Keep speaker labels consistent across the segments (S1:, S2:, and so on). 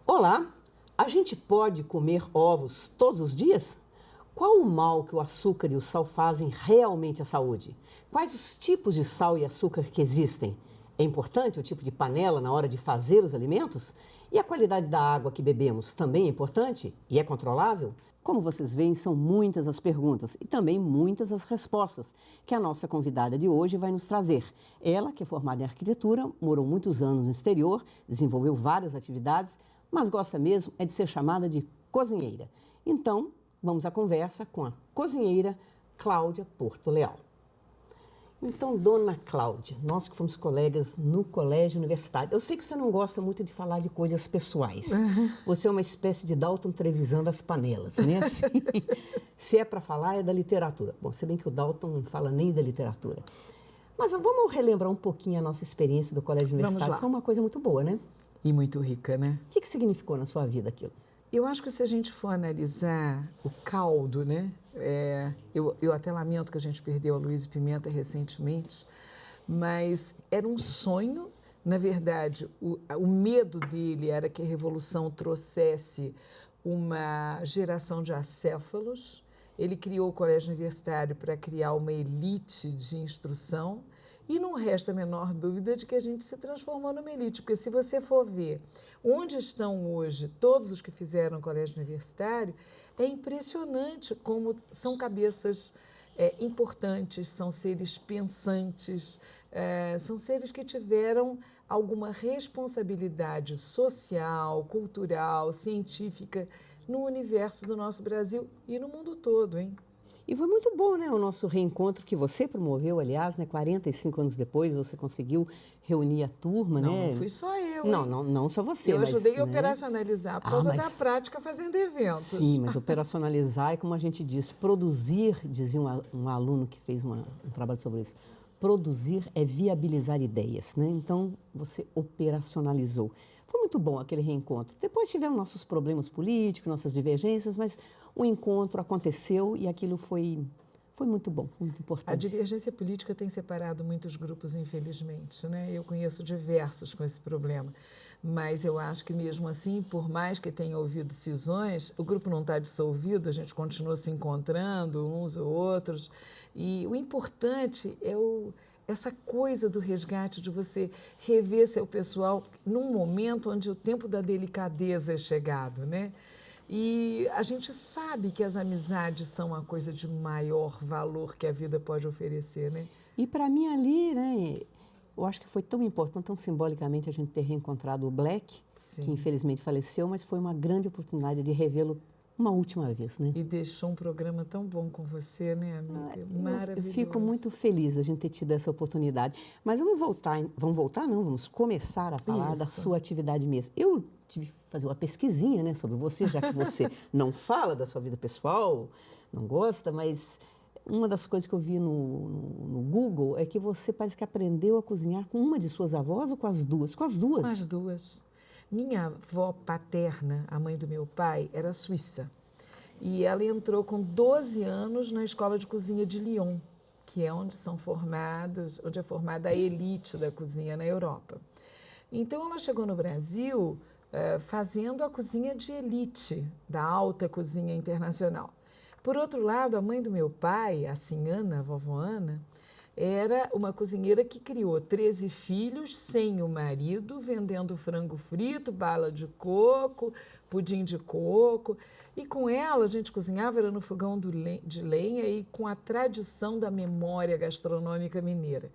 S1: Olá, a gente pode comer ovos todos os dias? Qual o mal que o açúcar e o sal fazem realmente à saúde? Quais os tipos de sal e açúcar que existem? É importante o tipo de panela na hora de fazer os alimentos? E a qualidade da água que bebemos também é importante e é controlável? Como vocês veem, são muitas as perguntas e também muitas as respostas que a nossa convidada de hoje vai nos trazer. Ela, que é formada em arquitetura, morou muitos anos no exterior, desenvolveu várias atividades, mas gosta mesmo é de ser chamada de cozinheira. Então, vamos à conversa com a cozinheira Cláudia Porto Leal. Então, dona Cláudia, nós que fomos colegas no colégio universitário, eu sei que você não gosta muito de falar de coisas pessoais. Você é uma espécie de Dalton Trevisan das panelas, né? Assim, se é para falar, é da literatura. Bom, se bem que o Dalton não fala nem da literatura. Mas vamos relembrar um pouquinho a nossa experiência do colégio universitário. Foi uma coisa muito boa, né?
S2: E muito rica, né?
S1: O que significou na sua vida aquilo?
S2: Eu acho que se a gente for analisar o caldo, né? Eu até lamento que a gente perdeu a Luiz Pimenta recentemente, mas era um sonho. Na verdade, o medo dele era que a Revolução trouxesse uma geração de acéfalos. Ele criou o colégio universitário para criar uma elite de instrução. E não resta a menor dúvida de que a gente se transformou numa elite, porque se você for ver onde estão hoje todos os que fizeram o colégio universitário, é impressionante como são cabeças importantes, são seres pensantes, são seres que tiveram alguma responsabilidade social, cultural, científica no universo do nosso Brasil e no mundo todo, hein?
S1: E foi muito bom, né, o nosso reencontro que você promoveu, aliás, né, 45 anos depois, você conseguiu reunir a turma,
S2: não,
S1: né?
S2: Não fui só eu.
S1: Não só você.
S2: Eu ajudei a
S1: né?
S2: operacionalizar por causa da prática fazendo eventos.
S1: Sim, mas operacionalizar é como a gente diz, produzir, dizia um aluno que fez um trabalho sobre isso, produzir é viabilizar ideias, né? Então, você operacionalizou. Foi muito bom aquele reencontro. Depois tivemos nossos problemas políticos, nossas divergências, mas o encontro aconteceu e aquilo foi muito bom, foi muito importante.
S2: A divergência política tem separado muitos grupos, infelizmente, né? Eu conheço diversos com esse problema, mas eu acho que mesmo assim, por mais que tenha ouvido cisões, o grupo não está dissolvido, a gente continua se encontrando uns ou outros, e o importante é essa coisa do resgate, de você rever seu pessoal num momento onde o tempo da delicadeza é chegado, né? E a gente sabe que as amizades são a coisa de maior valor que a vida pode oferecer, né?
S1: E para mim ali, né, eu acho que foi tão importante, tão simbolicamente a gente ter reencontrado o Black, Sim. que infelizmente faleceu, mas foi uma grande oportunidade de revê-lo uma última vez, né?
S2: E deixou um programa tão bom com você, né, amiga? Maravilhoso.
S1: Eu fico muito feliz da gente ter tido essa oportunidade. Mas vamos começar a falar da sua atividade mesmo. Eu tive que fazer uma pesquisinha, né, sobre você, já que você não fala da sua vida pessoal, não gosta, mas uma das coisas que eu vi no Google é que você parece que aprendeu a cozinhar com uma de suas avós ou com as duas? Com as duas?
S2: Com as duas. Minha avó paterna, a mãe do meu pai, era suíça. E ela entrou com 12 anos na escola de cozinha de Lyon, que é onde é formada a elite da cozinha na Europa. Então, ela chegou no Brasil fazendo a cozinha de elite, da alta cozinha internacional. Por outro lado, a mãe do meu pai, a Sinhana, a vovó Ana, era uma cozinheira que criou 13 filhos sem o marido, vendendo frango frito, bala de coco, pudim de coco. E com ela a gente cozinhava era no fogão de lenha e com a tradição da memória gastronômica mineira.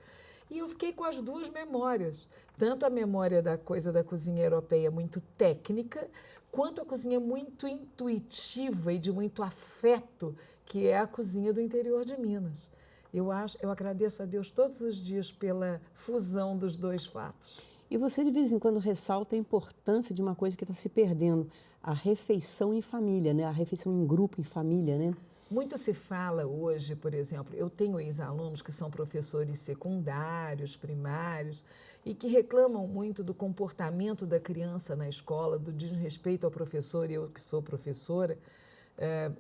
S2: E eu fiquei com as duas memórias, tanto a memória da coisa da cozinha europeia muito técnica, quanto a cozinha muito intuitiva e de muito afeto, que é a cozinha do interior de Minas. Eu agradeço a Deus todos os dias pela fusão dos dois fatos.
S1: E você, de vez em quando, ressalta a importância de uma coisa que está se perdendo, a refeição em família, né? A refeição em grupo, em família, né?
S2: Muito se fala hoje, por exemplo, eu tenho ex-alunos que são professores secundários, primários, e que reclamam muito do comportamento da criança na escola, do desrespeito ao professor. Eu, que sou professora,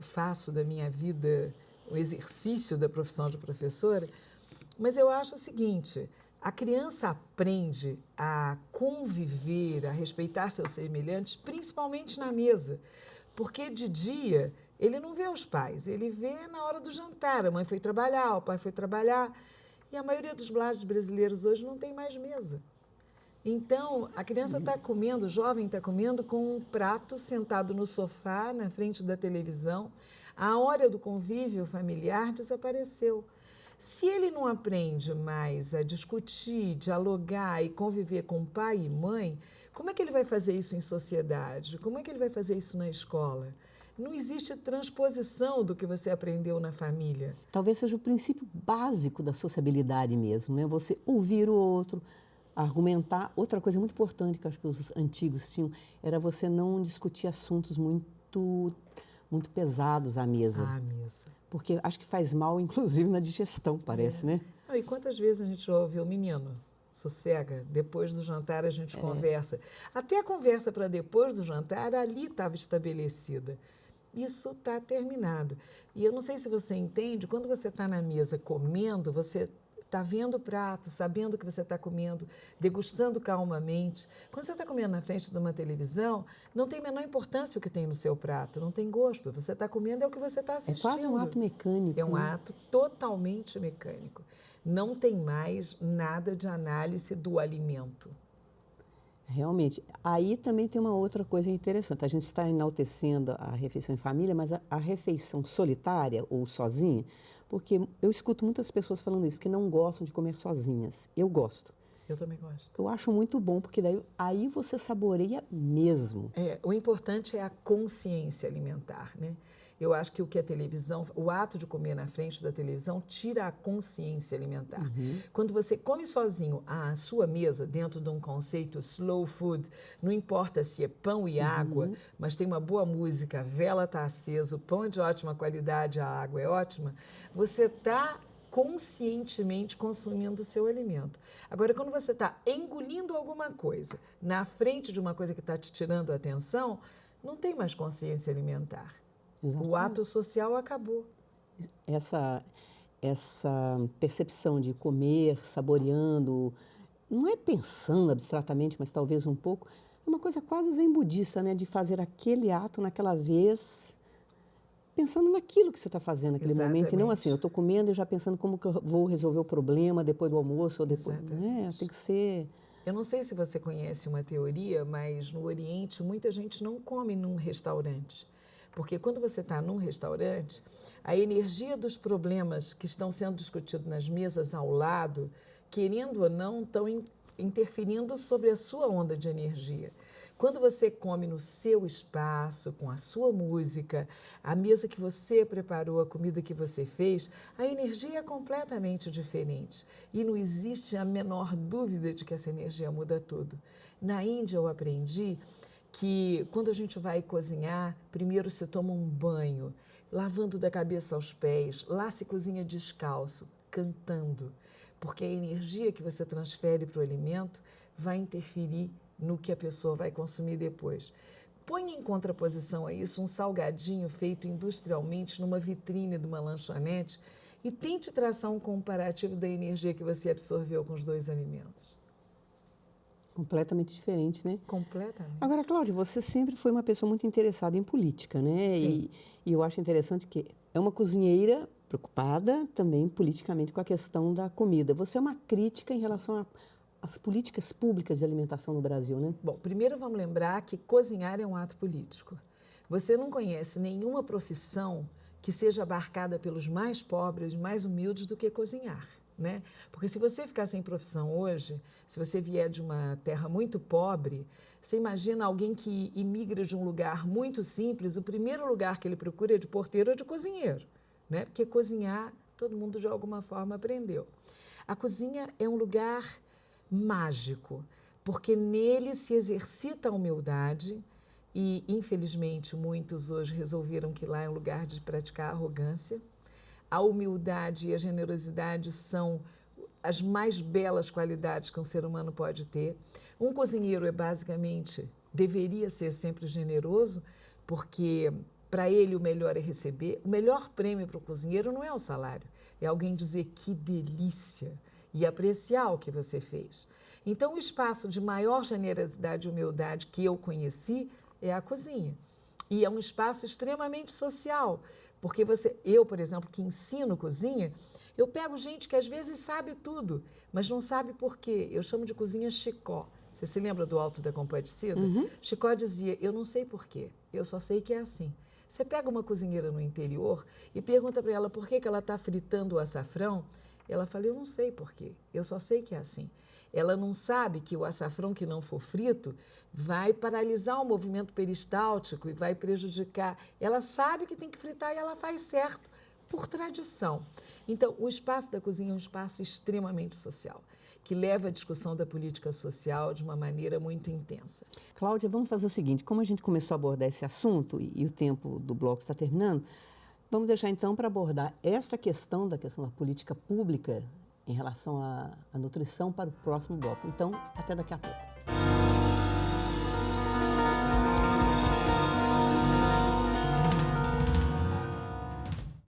S2: faço da minha vida o exercício da profissão de professora, mas eu acho o seguinte: a criança aprende a conviver, a respeitar seus semelhantes, principalmente na mesa, porque de dia ele não vê os pais, ele vê na hora do jantar. A mãe foi trabalhar, o pai foi trabalhar, e a maioria dos lares brasileiros hoje não tem mais mesa. Então, a criança está comendo, o jovem está comendo com um prato sentado no sofá, na frente da televisão. A hora do convívio familiar desapareceu. Se ele não aprende mais a discutir, dialogar e conviver com pai e mãe, como é que ele vai fazer isso em sociedade? Como é que ele vai fazer isso na escola? Não existe transposição do que você aprendeu na família.
S1: Talvez seja o princípio básico da sociabilidade mesmo, né? Você ouvir o outro, argumentar. Outra coisa muito importante que eu acho que os antigos tinham era você não discutir assuntos muito pesados à mesa.
S2: À mesa.
S1: Porque acho que faz mal, inclusive, na digestão, parece, né?
S2: Não, e quantas vezes a gente ouve o menino? Sossega, depois do jantar a gente conversa. Até a conversa para depois do jantar ali estava estabelecida. Isso está terminado. E eu não sei se você entende, quando você está na mesa comendo, você está vendo o prato, sabendo o que você está comendo, degustando calmamente. Quando você está comendo na frente de uma televisão, não tem a menor importância o que tem no seu prato, não tem gosto. Você está comendo é o que você está assistindo.
S1: É quase um ato mecânico.
S2: É um ato totalmente mecânico. Não tem mais nada de análise do alimento.
S1: Realmente. Aí também tem uma outra coisa interessante. A gente está enaltecendo a refeição em família, mas a refeição solitária ou sozinha, porque eu escuto muitas pessoas falando isso, que não gostam de comer sozinhas. Eu gosto.
S2: Eu também gosto.
S1: Eu acho muito bom, porque daí aí você saboreia mesmo.
S2: O importante é a consciência alimentar, né? Eu acho que o que a televisão, o ato de comer na frente da televisão tira a consciência alimentar. Quando você come sozinho à sua mesa, dentro de um conceito slow food, não importa se é pão e água, mas tem uma boa música, a vela está acesa, o pão é de ótima qualidade, a água é ótima, você está conscientemente consumindo o seu alimento. Agora, quando você está engolindo alguma coisa na frente de uma coisa que está te tirando a atenção, não tem mais consciência alimentar.
S1: Exatamente.
S2: O ato social acabou.
S1: Essa percepção de comer, saboreando, não é pensando abstratamente, mas talvez um pouco, é uma coisa quase zen budista, né? De fazer aquele ato naquela vez, pensando naquilo que você está fazendo naquele momento, e não assim, eu estou comendo e já pensando como que eu vou resolver o problema depois do almoço ou depois. Tem que ser.
S2: Eu não sei se você conhece uma teoria, mas no Oriente muita gente não come num restaurante. Porque quando você está num restaurante, a energia dos problemas que estão sendo discutidos nas mesas ao lado, querendo ou não, estão interferindo sobre a sua onda de energia. Quando você come no seu espaço, com a sua música, a mesa que você preparou, a comida que você fez, a energia é completamente diferente. E não existe a menor dúvida de que essa energia muda tudo. Na Índia eu aprendi que quando a gente vai cozinhar, primeiro se toma um banho, lavando da cabeça aos pés, lá se cozinha descalço, cantando, porque a energia que você transfere para o alimento vai interferir no que a pessoa vai consumir depois. Põe em contraposição a isso um salgadinho feito industrialmente numa vitrine de uma lanchonete e tente traçar um comparativo da energia que você absorveu com os dois alimentos.
S1: Completamente diferente, né?
S2: Completamente.
S1: Agora, Cláudia, você sempre foi uma pessoa muito interessada em política, né?
S2: Sim.
S1: E eu acho interessante que é uma cozinheira preocupada também politicamente com a questão da comida. Você é uma crítica em relação às políticas públicas de alimentação no Brasil, né?
S2: Bom, primeiro vamos lembrar que cozinhar é um ato político. Você não conhece nenhuma profissão que seja abarcada pelos mais pobres, mais humildes do que cozinhar. Né? Porque se você ficar sem profissão hoje, se você vier de uma terra muito pobre, você imagina alguém que imigra de um lugar muito simples, o primeiro lugar que ele procura é de porteiro ou de cozinheiro, né? Porque cozinhar todo mundo de alguma forma aprendeu. A cozinha é um lugar mágico, porque nele se exercita a humildade, E, infelizmente, muitos hoje resolveram que lá é um lugar de praticar arrogância. A humildade e a generosidade são as mais belas qualidades que um ser humano pode ter. Um cozinheiro deveria ser sempre generoso, porque para ele o melhor é receber. O melhor prêmio para o cozinheiro não é o salário, é alguém dizer que delícia e apreciar o que você fez. Então, o espaço de maior generosidade e humildade que eu conheci é a cozinha. E é um espaço extremamente social, porque eu, por exemplo, que ensino cozinha, eu pego gente que às vezes sabe tudo, mas não sabe por quê. Eu chamo de cozinha Chicó. Você se lembra do Alto da Compadecida?
S1: Uhum.
S2: Chicó dizia, eu não sei por quê, eu só sei que é assim. Você pega uma cozinheira no interior e pergunta para ela por que ela está fritando o açafrão, ela fala, eu não sei por quê, eu só sei que é assim. Ela não sabe que o açafrão que não for frito vai paralisar o movimento peristáltico e vai prejudicar. Ela sabe que tem que fritar e ela faz certo, por tradição. Então, o espaço da cozinha é um espaço extremamente social, que leva a discussão da política social de uma maneira muito intensa.
S1: Cláudia, vamos fazer o seguinte, como a gente começou a abordar esse assunto e o tempo do bloco está terminando, vamos deixar então para abordar esta questão da política pública em relação à nutrição para o próximo bloco. Então, até daqui a pouco.